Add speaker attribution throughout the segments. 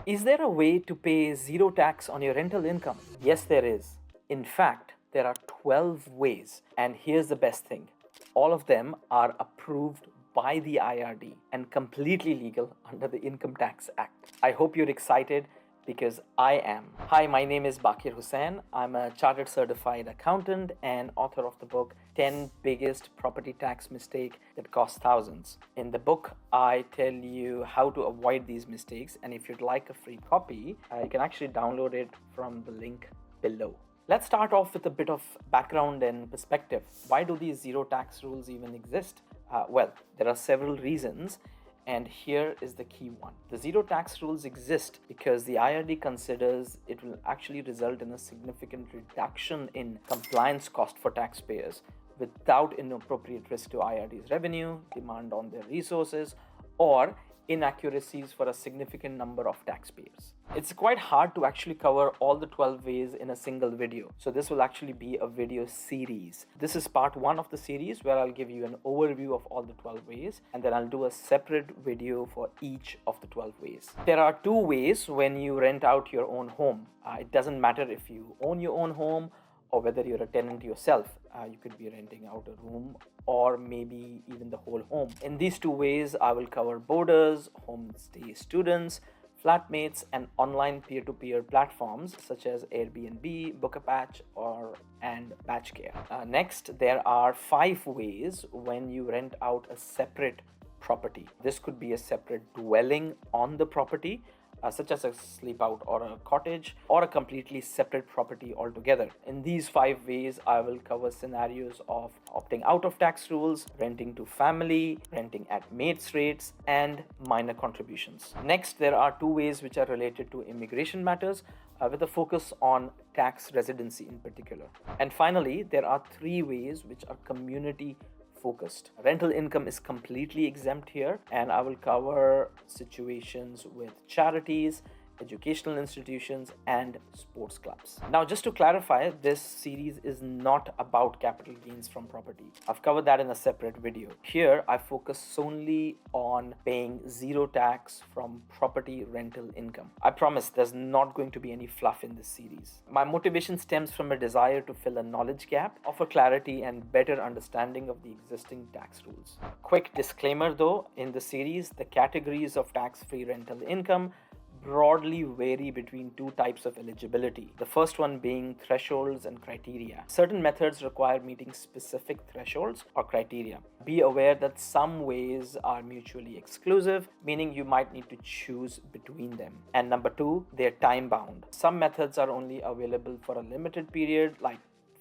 Speaker 1: Is there a way to pay zero tax on your rental income? Yes, there is. In fact, there are 12 ways. And here's the best thing, all of them are approved by the IRD and completely legal under the Income Tax Act. I hope you're excited because I am. Hi, my name is Bakir Hussain. I'm a chartered certified accountant and author of the book 10 Biggest Property Tax Mistake That Cost Thousands. In the book, I tell you how to avoid these mistakes, and if you'd like a free copy, you can actually download it from the link below. Let's start off with a bit of background and perspective. Why do these zero tax rules even exist? Well, there are several reasons, and here is the key one. The zero tax rules exist because the IRD considers it will actually result in a significant reduction in compliance cost for taxpayers without inappropriate risk to IRD's revenue, demand on their resources, or inaccuracies for a significant number of taxpayers. It's quite hard to actually cover all the 12 ways in a single video. So this will actually be a video series. This is part 1 of the series where I'll give you an overview of all the 12 ways, and then I'll do a separate video for each of the 12 ways. There are 2 ways when you rent out your own home. It doesn't matter if you own your own home or whether you're a tenant yourself. You could be renting out a room or maybe even the whole home. In these 2 ways, I will cover boarders, homestay students, flatmates, and online peer-to-peer platforms such as Airbnb, Bookapatch, and Batchcare. Next, there are 5 ways when you rent out a separate property. This could be a separate dwelling on the property, such as a sleep out or a cottage, or a completely separate property altogether. In these 5 ways, I will cover scenarios of opting out of tax rules, renting to family, renting at mates rates, and minor contributions. Next, there are 2 ways which are related to immigration matters, with a focus on tax residency in particular. And finally, there are 3 ways which are community focused. Rental income is completely exempt here, and I will cover situations with charities, educational institutions, and sports clubs. Now, just to clarify, this series is not about capital gains from property. I've covered that in a separate video. Here, I focus solely on paying zero tax from property rental income. I promise there's not going to be any fluff in this series. My motivation stems from a desire to fill a knowledge gap, offer clarity, and better understanding of the existing tax rules. Quick disclaimer though, in the series, the categories of tax-free rental income broadly vary between 2 types of eligibility. The first one being thresholds and criteria. Certain methods require meeting specific thresholds or criteria. Be aware that some ways are mutually exclusive, meaning you might need to choose between them. And number 2, they're time bound. Some methods are only available for a limited period, like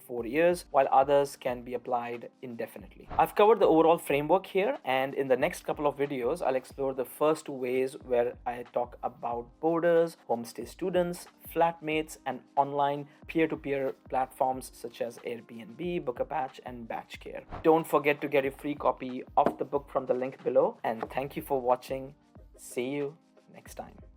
Speaker 1: 4 years, while others can be applied indefinitely. I've covered the overall framework here, and in the next couple of videos, I'll explore the first 2 ways where I talk about boarders, homestay students, flatmates, and online peer-to-peer platforms such as Airbnb, Bookapatch, and Batchcare. Don't forget to get a free copy of the book from the link below, and thank you for watching. See you next time.